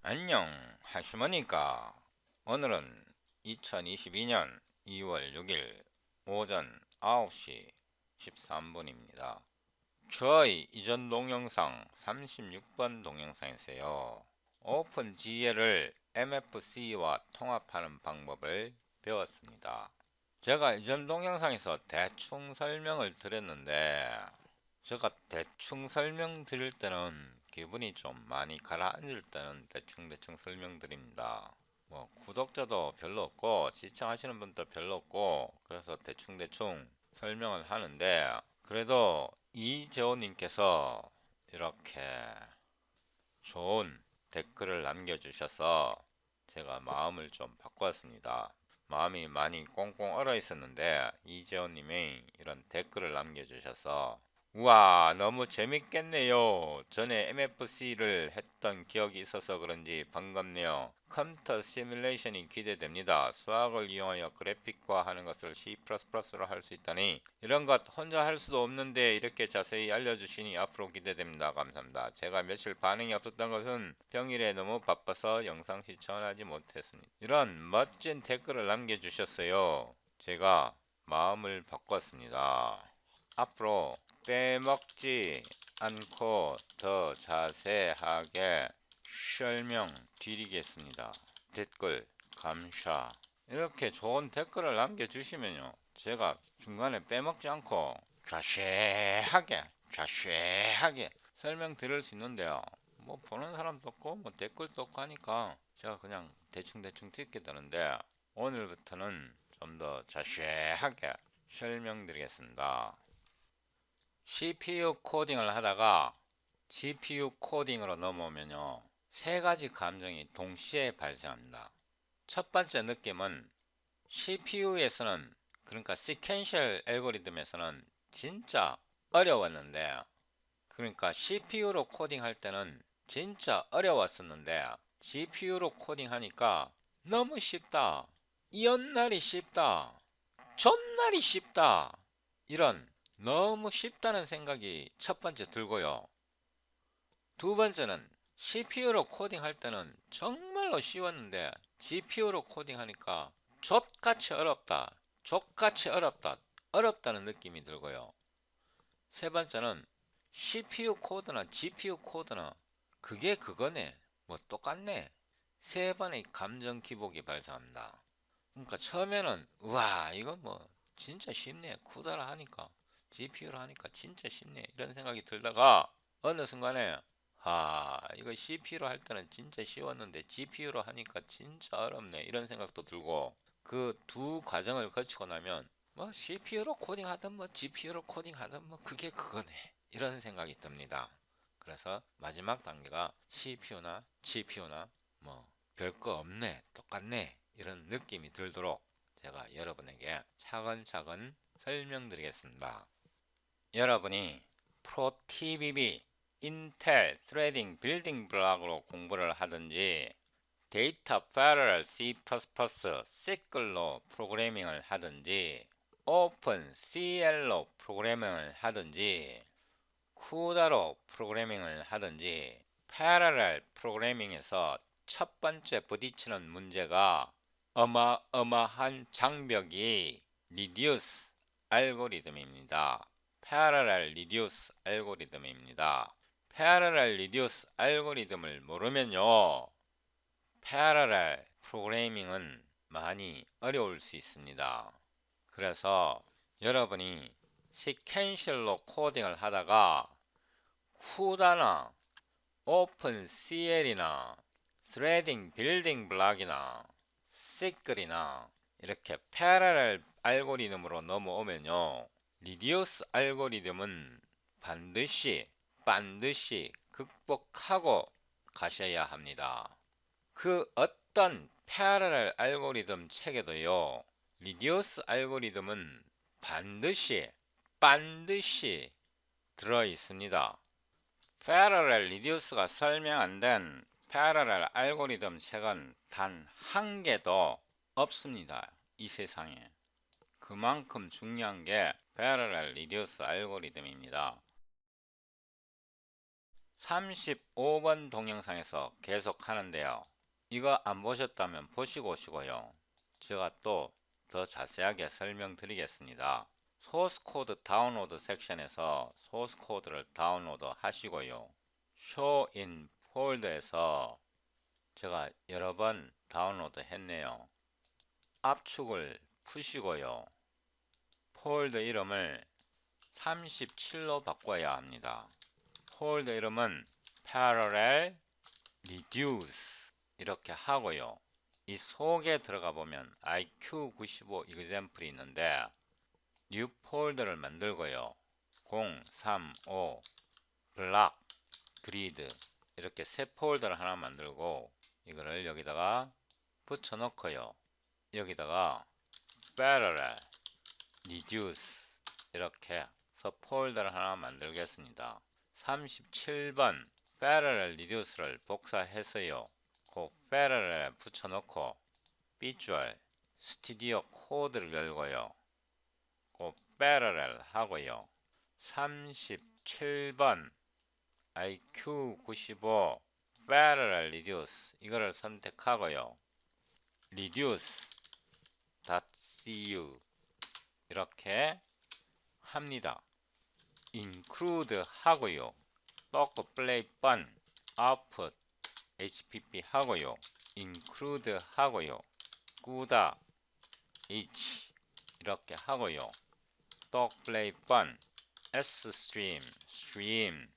안녕, 하시모니까. 오늘은 2022년 2월 6일 오전 9시 13분입니다. 저의 이전 동영상 36번 동영상에서요. 오픈GL을 MFC와 통합하는 방법을 배웠습니다. 제가 이전 동영상에서 대충 설명을 드렸는데 제가 대충 설명드릴 때는 기분이 좀 많이 가라앉을 때는 대충 설명드립니다. 뭐 구독자도 별로 없고 시청하시는 분도 별로 없고 그래서 대충 설명을 하는데 그래도 이재호님께서 이렇게 좋은 댓글을 남겨주셔서 제가 마음을 좀 바꿨습니다. 마음이 많이 꽁꽁 얼어 있었는데 이재호님이 이런 댓글을 남겨주셔서 우와 너무 재밌겠네요. 전에 MFC를 했던 기억이 있어서 그런지 반갑네요. 컴퓨터 시뮬레이션이 기대됩니다. 수학을 이용하여 그래픽화하는 것을 C++로 할 수 있다니 이런 것 혼자 할 수도 없는데 이렇게 자세히 알려주시니 앞으로 기대됩니다. 감사합니다. 제가 며칠 반응이 없었던 것은 평일에 너무 바빠서 영상 시청하지 못했습니다. 이런 멋진 댓글을 남겨주셨어요. 제가 마음을 바꿨습니다. 앞으로 빼먹지 않고 더 자세하게 설명드리겠습니다. 댓글 감사. 이렇게 좋은 댓글을 남겨주시면요. 제가 중간에 빼먹지 않고 자세하게 설명드릴 수 있는데요. 뭐 보는 사람도 없고 뭐 댓글도 없고 하니까 제가 그냥 대충 듣게 되는데 오늘부터는 좀 더 자세하게 설명드리겠습니다. CPU 코딩을 하다가 GPU 코딩으로 넘어오면요. 세 가지 감정이 동시에 발생합니다. 첫 번째 느낌은 CPU에서는 그러니까 시퀀셜 알고리즘에서는 진짜 어려웠는데 그러니까 CPU로 코딩할 때는 진짜 어려웠었는데 GPU로 코딩하니까 너무 쉽다. 이연날이 쉽다. 존날이 쉽다. 이런 너무 쉽다는 생각이 첫 번째 들고요. 두 번째는 CPU로 코딩할 때는 정말로 쉬웠는데 GPU로 코딩하니까 족같이 어렵다. 어렵다는 느낌이 들고요. 세 번째는 CPU 코드나 GPU 코드나 그게 그거네. 뭐 똑같네. 세 번의 감정 기복이 발생합니다. 그러니까 처음에는 와 이거 뭐 진짜 쉽네. 쿠다라 하니까 GPU로 하니까 진짜 쉽네. 이런 생각이 들다가 어느 순간에 이거 CPU로 할 때는 진짜 쉬웠는데 GPU로 하니까 진짜 어렵네. 이런 생각도 들고 그 두 과정을 거치고 나면 뭐 CPU로 코딩하든 뭐 GPU로 코딩하든 뭐 그게 그거네. 이런 생각이 듭니다. 그래서 마지막 단계가 CPU나 GPU나 뭐 별거 없네. 똑같네. 이런 느낌이 들도록 제가 여러분에게 차근차근 설명드리겠습니다. 여러분이 프로TBB, 인텔, 스레딩, 빌딩 블록으로 공부를 하든지 데이터 패러럴 C++, 시클로 프로그래밍을 하든지 오픈 CL로 프로그래밍을 하든지 쿠다로 프로그래밍을 하든지 패러럴 프로그래밍에서 첫 번째 부딪히는 문제가 어마어마한 장벽이 리듀스 알고리즘입니다. 패러럴 리듀스 알고리즘입니다. 패러럴 리듀스 알고리즘을 모르면요. 패러럴 프로그래밍은 많이 어려울 수 있습니다. 그래서 여러분이 시퀀셜로 코딩을 하다가 쿠다나 오픈CL이나 스레딩 빌딩 블록이나 시클이나 이렇게 패러럴 알고리즘으로 넘어오면요. 리디우스 알고리즘은 반드시 극복하고 가셔야 합니다. 그 어떤 패러럴 알고리즘 책에도요. 리디우스 알고리즘은 반드시 들어 있습니다. 패러럴 리듀스가 설명 안 된 패러럴 알고리즘 책은 단 한 개도 없습니다. 이 세상에. 그만큼 중요한 게 패러럴 리듀스 알고리즘입니다. 35번 동영상에서 계속 하는데요. 이거 안 보셨다면 보시고 오시고요. 제가 또 더 자세하게 설명드리겠습니다. 소스 코드 다운로드 섹션에서 소스 코드를 다운로드 하시고요. Show in 폴더에서 제가 여러 번 다운로드 했네요. 압축을 푸시고요. 폴더 이름을 37로 바꿔야 합니다. 폴더 이름은 parallel reduce 이렇게 하고요. 이 속에 들어가 보면 IQ95 example이 있는데 new 폴더를 만들고요. 035 block grid 이렇게 새 폴더를 하나 만들고 이거를 여기다가 붙여 놓고요. 여기다가 parallel reduce 이렇게 해서 폴더를 하나 만들겠습니다. 37번 parallel reduce를 복사해서요. 그 parallel에 붙여놓고 비주얼 스튜디오 코드를 열고요. 그 parallel 하고요. 37번 IQ95 parallel reduce 이거를 선택하고요. reduce.cu 이렇게 합니다. include 하고요. toc play bun output hpp 하고요. include 하고요. 꾸다 h 이렇게 하고요. toc play bun s stream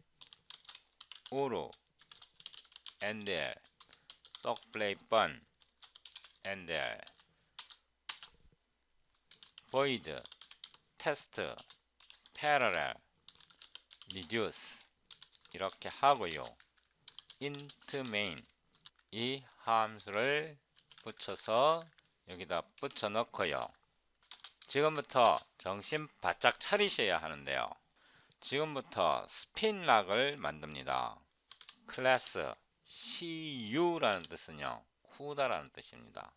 우로 ndl toc play bun ndl void test parallel reduce 이렇게 하고요. int main 이 함수를 붙여서 여기다 붙여 넣고요. 지금부터 정신 바짝 차리셔야 하는데요. 지금부터 스핀락을 만듭니다. 클래스 cu라는 뜻은요. 쿠다라는 뜻입니다.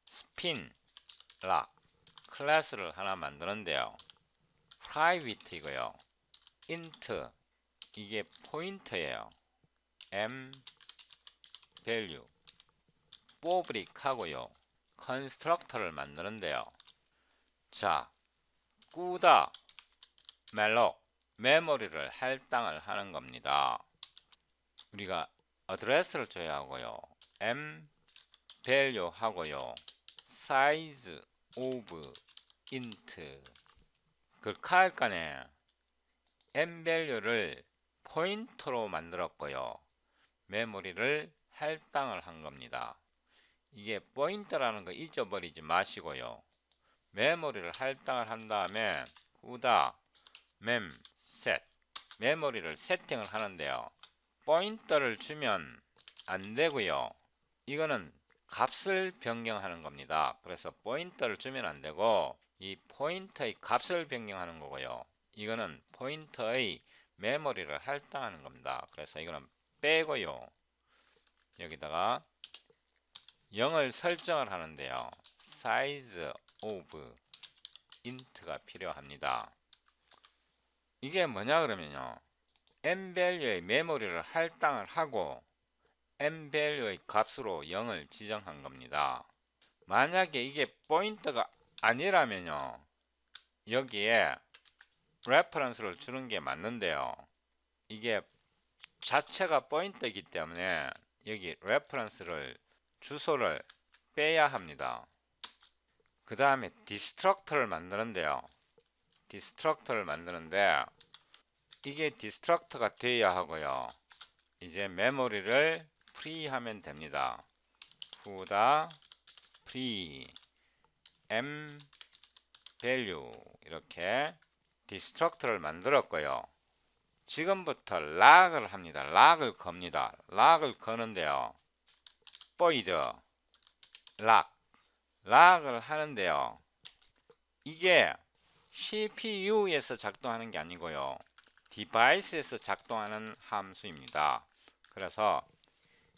스핀락 클래스를 하나 만드는데요. private이고요. int 이게 포인트예요. m value public 하고요. constructor를 만드는데요. 자, 꾸다 malloc 메모리를 할당을 하는 겁니다. 우리가 어드레스를 줘야 하고요. m value 하고요. size of int 극하할간에 m value를 포인터로 만들었고요. 메모리를 할당을 한 겁니다. 이게 포인터라는 거 잊어버리지 마시고요. 메모리를 할당을 한 다음에 꾸다 mem set 메모리를 세팅을 하는데요. 포인터를 주면 안 되고요. 이거는 값을 변경하는 겁니다. 그래서 포인터를 주면 안 되고 이 포인터의 값을 변경하는 거고요. 이거는 포인터의 메모리를 할당하는 겁니다. 그래서 이거는 빼고요. 여기다가 0을 설정을 하는데요. size of int가 필요합니다. 이게 뭐냐 그러면요. mValue의 메모리를 할당을 하고 mValue의 값으로 0을 지정한 겁니다. 만약에 이게 포인터가 아니라면요. 여기에 레퍼런스를 주는 게 맞는데요. 이게 자체가 포인터이기 때문에 여기 레퍼런스를 주소를 빼야 합니다. 그 다음에 디스트럭터를 만드는데요. 디스트럭터를 만드는데 이게 디스트럭터가 되어야 하고요. 이제 메모리를 프리 하면 됩니다. 후다 프리 m value 이렇게 디스트럭터를 만들었고요. 지금부터 락을 합니다. 락을 겁니다. 락을 거는데요. void 락을 하는데요. 이게 CPU에서 작동하는 게 아니고요. 디바이스에서 작동하는 함수입니다. 그래서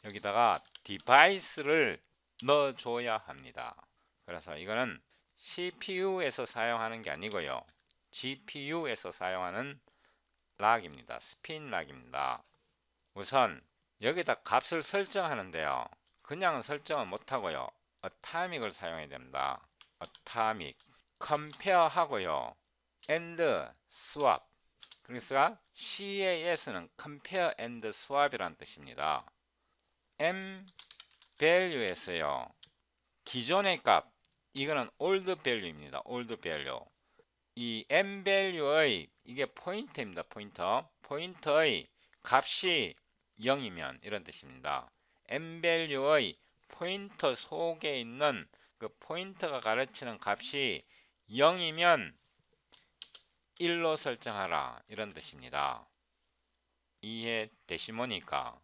여기다가 디바이스를 넣어줘야 합니다. 그래서 이거는 CPU에서 사용하는 게 아니고요. GPU에서 사용하는 락입니다. 스핀 락입니다. 우선 여기다 값을 설정하는데요. 그냥 설정은 못하고요. atomic을 사용해야 됩니다. atomic compare 하고요. and swap. 그래서 CAS는 compare and swap이라는 뜻입니다. m value에서요. 기존의 값, 이거는 old value입니다. old value. 이 m value의 이게 포인트입니다. 포인터의 값이 0이면 이런 뜻입니다. m value의 포인터 속에 있는 그 포인터가 가르치는 값이 0이면 1로 설정하라 이런 뜻입니다. 이해되시모니까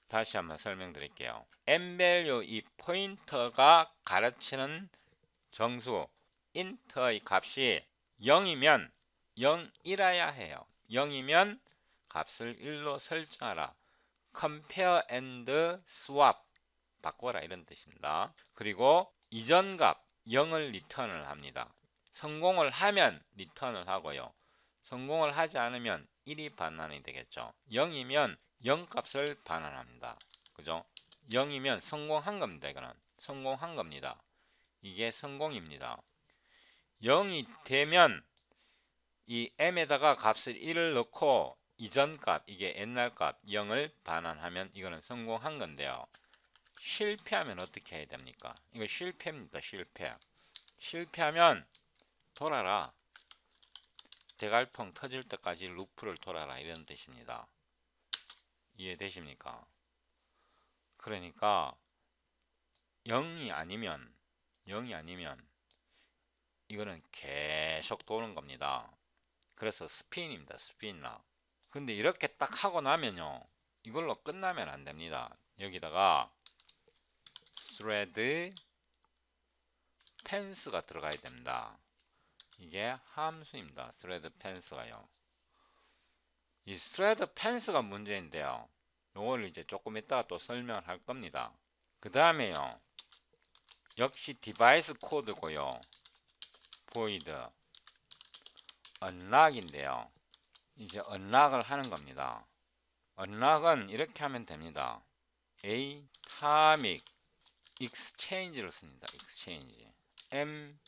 다시 한번 설명드릴게요. m value 이 포인터가 가르치는 정수 int의 값이 0이면 0이라야 해요. 0이면 값을 1로 설정하라. compare and swap 바꿔라 이런 뜻입니다. 그리고 이전 값 0을 리턴을 합니다. 성공을 하면 리턴을 하고요. 성공을 하지 않으면 1이 반환이 되겠죠. 0이면 0 값을 반환합니다. 그죠? 0이면 성공한 겁니다. 이거는 성공한 겁니다. 이게 성공입니다. 0이 되면 이 m에다가 값을 1을 넣고 이전 값, 이게 옛날 값 0을 반환하면 이거는 성공한 건데요. 실패하면 어떻게 해야 됩니까? 이거 실패입니다. 실패하면 돌아라. 대갈통 터질 때까지 루프를 돌아라 이런 뜻입니다. 이해되십니까? 그러니까 0이 아니면 이거는 계속 도는 겁니다. 그래서 스핀입니다. 스핀락. 근데 이렇게 딱 하고 나면요. 이걸로 끝나면 안 됩니다. 여기다가 thread fence가 들어가야 됩니다. 이게 함수입니다. thread fence가요. 이 thread fence가 문제인데요. 요걸 이제 조금 이따가 또 설명을 할 겁니다. 그 다음에요. 역시 디바이스 코드고요. void unlock인데요. 이제 unlock을 하는 겁니다. unlock은 이렇게 하면 됩니다. atomic exchange를 씁니다. exchange. m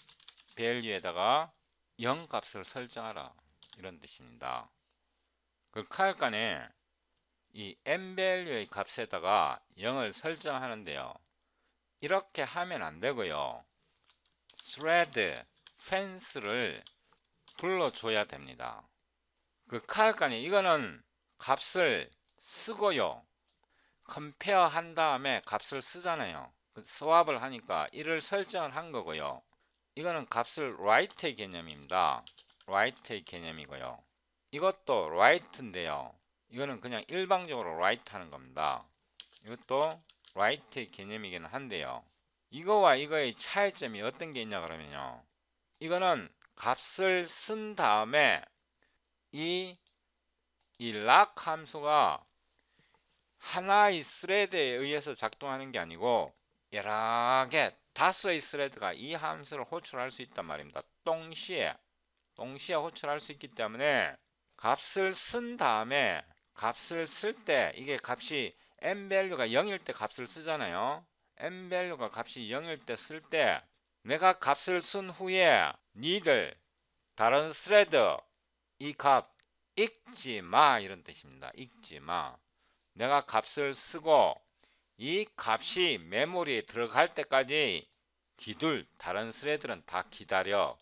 value에다가 0 값을 설정하라 이런 뜻입니다. 그렇게 할 간에 이 m value의 값에다가 0을 설정하는데요. 이렇게 하면 안 되고요. thread fence를 불러줘야 됩니다. 그렇게 할 간에 이거는 값을 쓰고요. compare 한 다음에 값을 쓰잖아요. swap을 하니까 1을 설정을 한 거고요. 이거는 값을 write의 개념입니다. write의 개념이고요. 이것도 write인데요. 이거는 그냥 일방적으로 write 하는 겁니다. 이것도 write의 개념이긴 한데요. 이거와 이거의 차이점이 어떤 게 있냐 그러면요. 이거는 값을 쓴 다음에 이 lock 함수가 하나의 스레드에 의해서 작동하는 게 아니고 여러 개 다수의 스레드가 이 함수를 호출할 수 있단 말입니다. 동시에 호출할 수 있기 때문에 값을 쓴 다음에 값을 쓸 때 이게 값이 m value가 0일 때 값을 쓰잖아요. m value가 값이 0일 때 쓸 때 내가 값을 쓴 후에 니들 다른 스레드 이 값 읽지 마 이런 뜻입니다. 읽지 마. 내가 값을 쓰고 이 값이 메모리에 들어갈 때까지 다른 스레드는 다 기다려.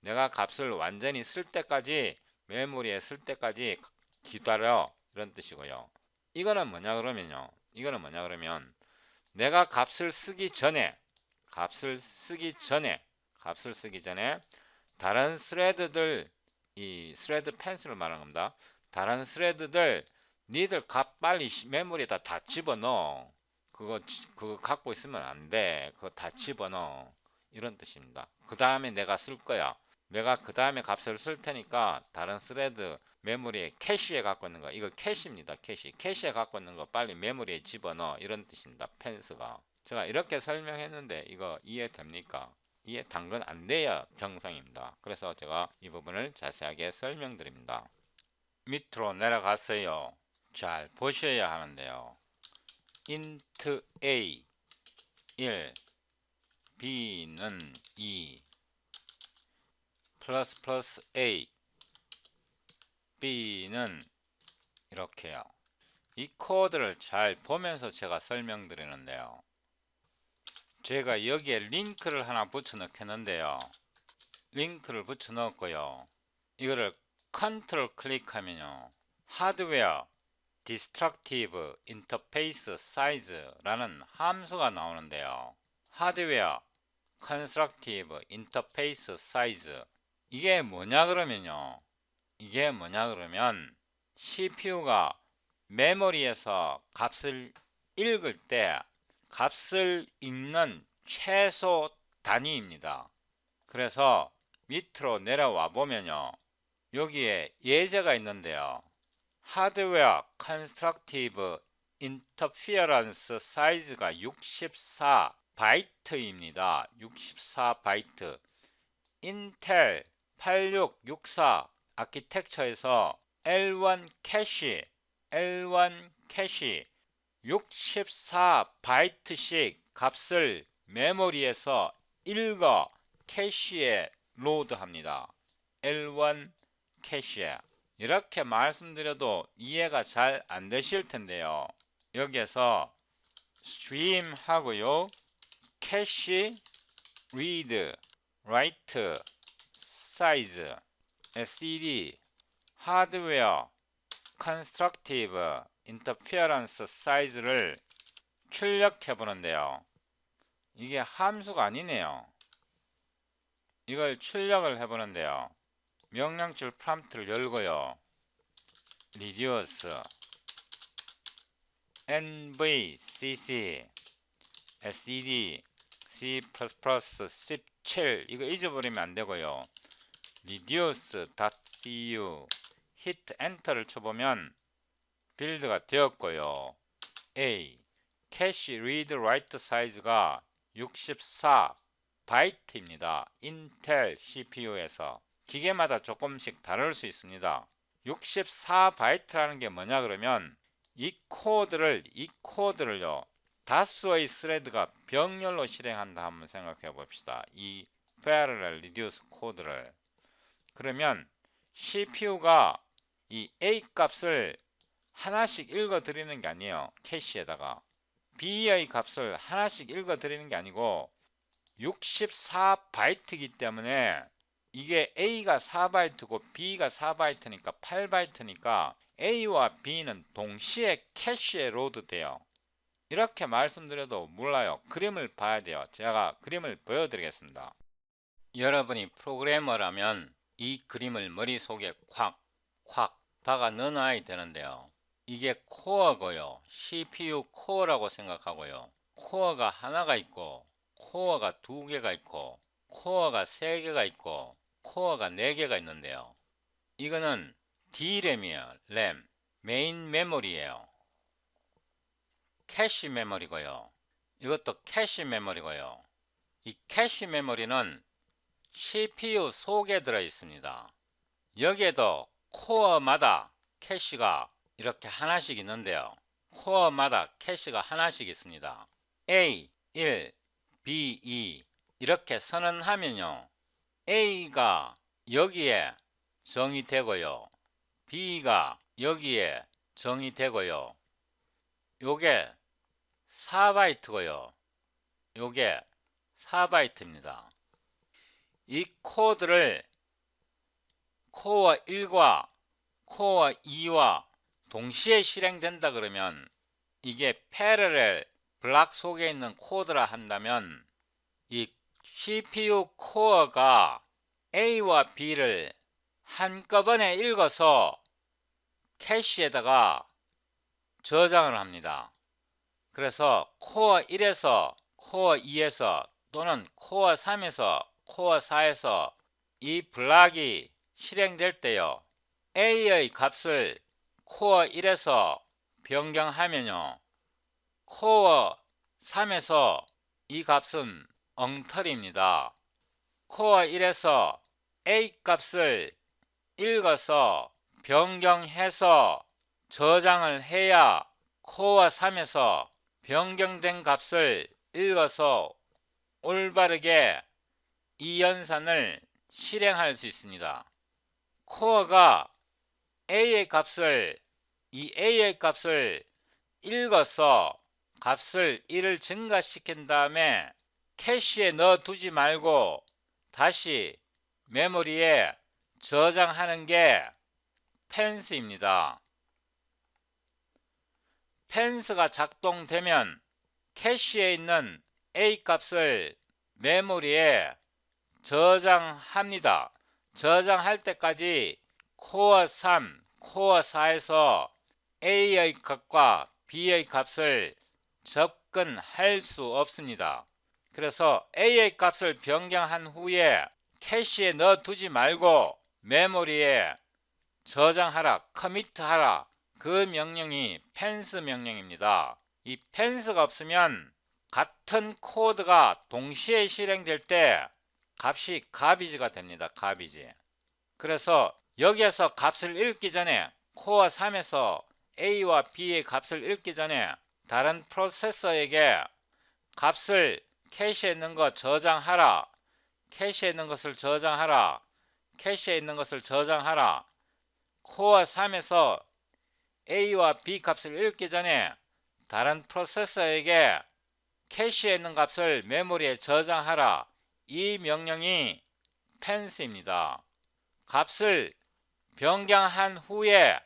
내가 값을 완전히 쓸 때까지 메모리에 쓸 때까지 기다려 이런 뜻이고요. 이거는 뭐냐 그러면 내가 값을 쓰기 전에 다른 스레드들 이 스레드 펜스를 말하는 겁니다. 다른 스레드들 니들 값 빨리 메모리에다 다 집어넣어. 그거 갖고 있으면 안 돼. 그거 다 집어넣어. 이런 뜻입니다. 그 다음에 내가 쓸 거야. 내가 그 다음에 값을 쓸 테니까 다른 스레드 메모리에 캐시에 갖고 있는 거 이거 캐시입니다. 캐시에 갖고 있는 거 빨리 메모리에 집어넣어. 이런 뜻입니다. 펜스가. 제가 이렇게 설명했는데 이거 이해됩니까? 이해 당근 안 돼야 정상입니다. 그래서 제가 이 부분을 자세하게 설명드립니다. 밑으로 내려갔어요. 잘 보셔야 하는데요. int a 1, b는 2, 플러스 플러스 a, b는 이렇게요. 이 코드를 잘 보면서 제가 설명드리는데요. 제가 여기에 링크를 하나 붙여 넣겠는데요. 링크를 붙여 넣었고요. 이거를 컨트롤 클릭하면요. 하드웨어 Destructive Interface Size라는 함수가 나오는데요. 하드웨어 Constructive Interface Size 이게 뭐냐 그러면요. 이게 뭐냐 그러면 CPU가 메모리에서 값을 읽을 때 값을 읽는 최소 단위입니다. 그래서 밑으로 내려와 보면요. 여기에 예제가 있는데요. 하드웨어 컨스트럭티브 인터피어런스 사이즈가 64바이트입니다. 64바이트. 인텔 8664 아키텍처에서 L1 캐시 64바이트씩 값을 메모리에서 읽어 캐시에 로드합니다. L1 캐시에. 이렇게 말씀드려도 이해가 잘 안 되실 텐데요. 여기에서 stream 하고요. 캐시 read write size SED 하드웨어 constructive interference size를 출력해 보는데요. 이게 함수가 아니네요. 이걸 출력을 해 보는데요. 명령줄 프롬프트를 열고요. reduce nvcc sed c++17 이거 잊어버리면 안 되고요. reduce.cu hit 엔터를 쳐보면 빌드가 되었고요. A 캐시 리드 라이트 사이즈가 64바이트입니다. 인텔 CPU에서 기계마다 조금씩 다를 수 있습니다. 64바이트라는 게 뭐냐 그러면 이 코드를요 다수의 스레드가 병렬로 실행한다 한번 생각해 봅시다. 이 parallel reduce 코드를. 그러면 CPU가 이 A 값을 하나씩 읽어 드리는 게 아니에요. 캐시에다가 B의 값을 하나씩 읽어 드리는 게 아니고 64바이트이기 때문에 이게 A가 4바이트고 B가 4바이트니까 8바이트니까 A와 B는 동시에 캐시에 로드 돼요. 이렇게 말씀드려도 몰라요. 그림을 봐야 돼요. 제가 그림을 보여드리겠습니다. 여러분이 프로그래머라면 이 그림을 머릿속에 콱 박아 넣어놔야 되는데요. 이게 코어고요. CPU 코어라고 생각하고요. 코어가 하나가 있고 코어가 두 개가 있고 코어가 세 개가 있고 코어가 네 개가 있는데요. 이거는 D램이에요. 램. 메인 메모리예요. 캐시 메모리고요. 이것도 캐시 메모리고요. 이 캐시 메모리는 CPU 속에 들어 있습니다. 여기에도 코어마다 캐시가 이렇게 하나씩 있는데요. 코어마다 캐시가 하나씩 있습니다. A 1, B 2 이렇게 선언하면요. A가 여기에 정의되고요. B가 여기에 정의되고요. 요게 4바이트고요. 요게 4바이트입니다. 이 코드를 코어 1과 코어 2와 동시에 실행된다 그러면 이게 패러렐 블락 속에 있는 코드라 한다면 이 CPU 코어가 A와 B를 한꺼번에 읽어서 캐시에다가 저장을 합니다. 그래서 코어 1에서 코어 2에서 또는 코어 3에서 코어 4에서 이 블락이 실행될 때요. A의 값을 코어 1에서 변경하면요. 코어 3에서 이 값은 엉터리입니다. 코어 1에서 A 값을 읽어서 변경해서 저장을 해야 코어 3에서 변경된 값을 읽어서 올바르게 이 연산을 실행할 수 있습니다. 코어가 A의 값을 읽어서 값을 1을 증가시킨 다음에 캐시에 넣어두지 말고 다시 메모리에 저장하는 게 펜스입니다. 펜스가 작동되면 캐시에 있는 A 값을 메모리에 저장합니다. 저장할 때까지 코어 3, 코어 4에서 A의 값과 B의 값을 접근할 수 없습니다. 그래서 A의 값을 변경한 후에 캐시에 넣어두지 말고 메모리에 저장하라, 커미트하라. 그 명령이 펜스 명령입니다. 이 펜스가 없으면 같은 코드가 동시에 실행될 때 값이 가비지가 됩니다. 가비지. 그래서 여기에서 값을 읽기 전에 코어 3에서 A와 B의 값을 읽기 전에 다른 프로세서에게 값을 캐시에 있는 거 저장하라. 캐시에 있는 것을 저장하라. 캐시에 있는 것을 저장하라. 코어 3에서 A와 B 값을 읽기 전에 다른 프로세서에게 캐시에 있는 값을 메모리에 저장하라. 이 명령이 펜스입니다. 값을 변경한 후에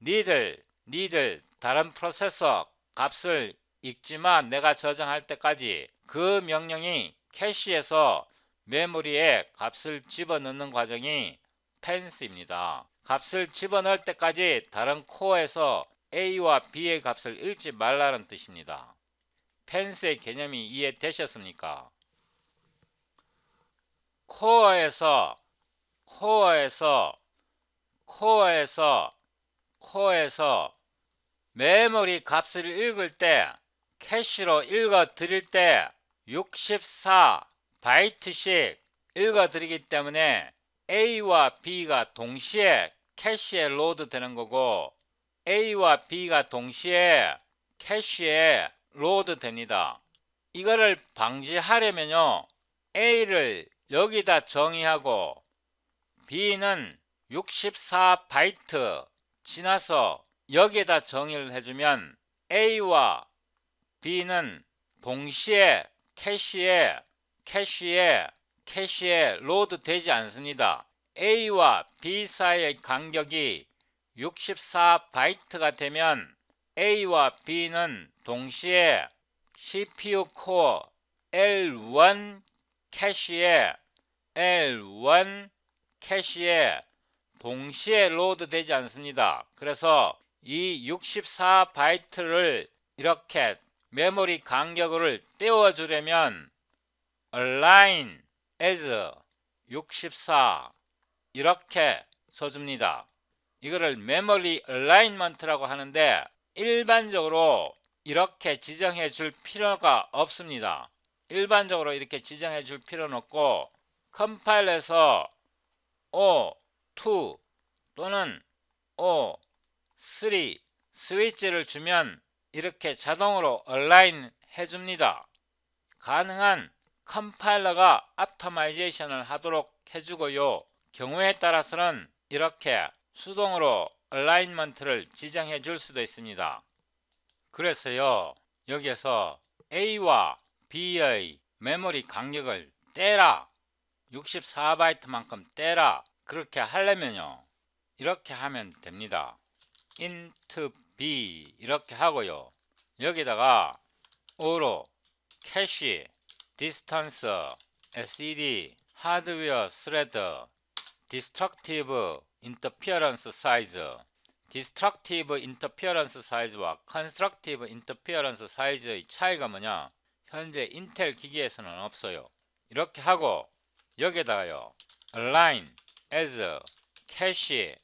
니들 다른 프로세서 값을 읽지만 내가 저장할 때까지 그 명령이 캐시에서 메모리에 값을 집어넣는 과정이 펜스입니다. 값을 집어넣을 때까지 다른 코어에서 A와 B의 값을 읽지 말라는 뜻입니다. 펜스의 개념이 이해되셨습니까? 코어에서 메모리 값을 읽을 때 캐시로 읽어 드릴 때 64바이트씩 읽어 드리기 때문에 A와 B가 동시에 캐시에 로드 되는 거고 A와 B가 동시에 캐시에 로드 됩니다. 이거를 방지하려면요, A를 여기다 정의하고 B는 64바이트 지나서 여기에다 정의를 해주면 A와 B는 동시에 캐시에 로드 되지 않습니다. A와 B 사이의 간격이 64바이트가 되면 A와 B는 동시에 CPU 코어 L1 캐시에 동시에 로드 되지 않습니다. 그래서 이 64바이트를 이렇게 메모리 간격을 떼어주려면 align as 64 이렇게 써줍니다. 이거를 메모리 얼라인먼트라고 하는데 일반적으로 이렇게 지정해 줄 필요가 없습니다. 일반적으로 이렇게 지정해 줄 필요는 없고 컴파일에서 O2 또는 O3 스위치를 주면 이렇게 자동으로 얼라인 해줍니다. 가능한 컴파일러가 optimization을 하도록 해주고요. 경우에 따라서는 이렇게 수동으로 얼라인먼트를 지정해 줄 수도 있습니다. 그래서요, 여기에서 A와 B의 메모리 간격을 떼라, 64바이트만큼 떼라, 그렇게 하려면요, 이렇게 하면 됩니다. int B 이렇게 하고요, 여기다가 O로 캐시, 디스턴스, SED, 하드웨어 스레드, 디스트럭티브 인터피어런스 사이즈, 디스트럭티브 인터피어런스 사이즈와 컨스트럭티브 인터피어런스 사이즈의 차이가 뭐냐? 현재 인텔 기기에서는 없어요. 이렇게 하고 여기에다가요, align as cache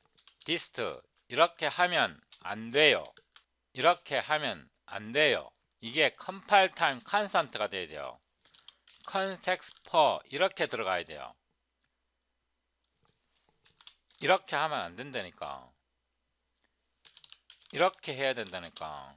dist 이렇게 하면 안 돼요. 이렇게 하면 안 돼요. 이게 컴파일 타임 컨스턴트가 돼야 돼요. context per 이렇게 들어가야 돼요. 이렇게 하면 안 된다니까. 이렇게 해야 된다니까.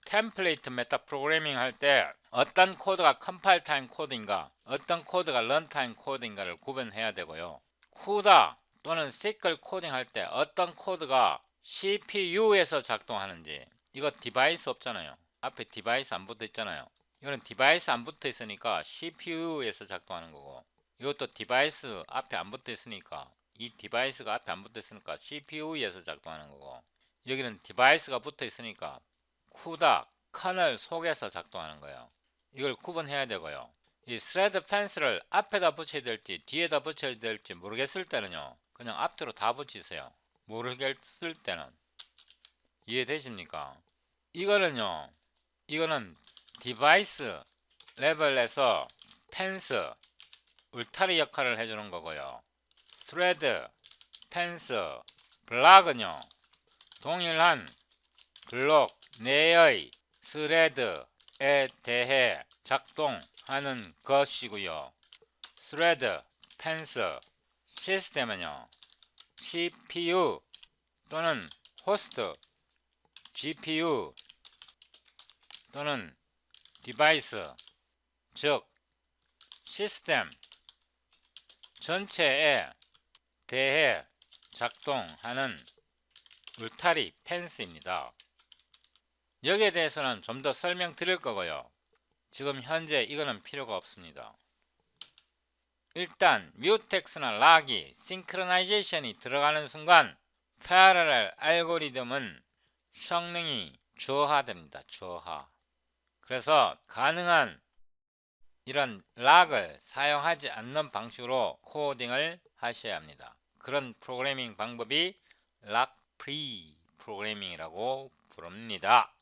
템플레이트 메타 프로그래밍 할 때 어떤 코드가 컴파일 타임 코드인가, 어떤 코드가 런타임 코드인가를 구분해야 되고요. 쿠다 또는 시클 코딩 할 때 어떤 코드가 CPU에서 작동하는지, 이거 디바이스 없잖아요. 앞에 디바이스 안 붙어 있잖아요. 이거는 디바이스 안 붙어 있으니까 CPU에서 작동하는 거고, 이것도 디바이스 앞에 안 붙어 있으니까, 이 디바이스가 앞에 안 붙어 있으니까 CPU에서 작동하는 거고, 여기는 디바이스가 붙어 있으니까 쿠다 커널 속에서 작동하는 거예요. 이걸 구분해야 되고요. 이 스레드 펜스를 앞에다 붙여야 될지 뒤에다 붙여야 될지 모르겠을 때는요, 그냥 앞뒤로 다 붙이세요. 모르겠을 때는. 이해되십니까? 이거는요, 이거는 디바이스 레벨에서 펜스 울타리 역할을 해주는 거고요. 스레드, 펜스, 블락은요, 동일한 블록 내의 스레드에 대해 작동하는 것이고요. 스레드, 펜스, 시스템은요, CPU 또는 호스트, GPU 또는 디바이스, 즉 시스템 전체에 대해 작동하는 울타리 펜스입니다. 여기에 대해서는 좀 더 설명드릴 거고요. 지금 현재 이거는 필요가 없습니다. 일단 뮤텍스나 락이 싱크로나이제이션이 들어가는 순간 패러렐 알고리즘은 성능이 저하됩니다. 저하. 그래서 가능한 이런 락을 사용하지 않는 방식으로 코딩을 하셔야 합니다. 그런 프로그래밍 방법이 락 프리 프로그래밍이라고 부릅니다.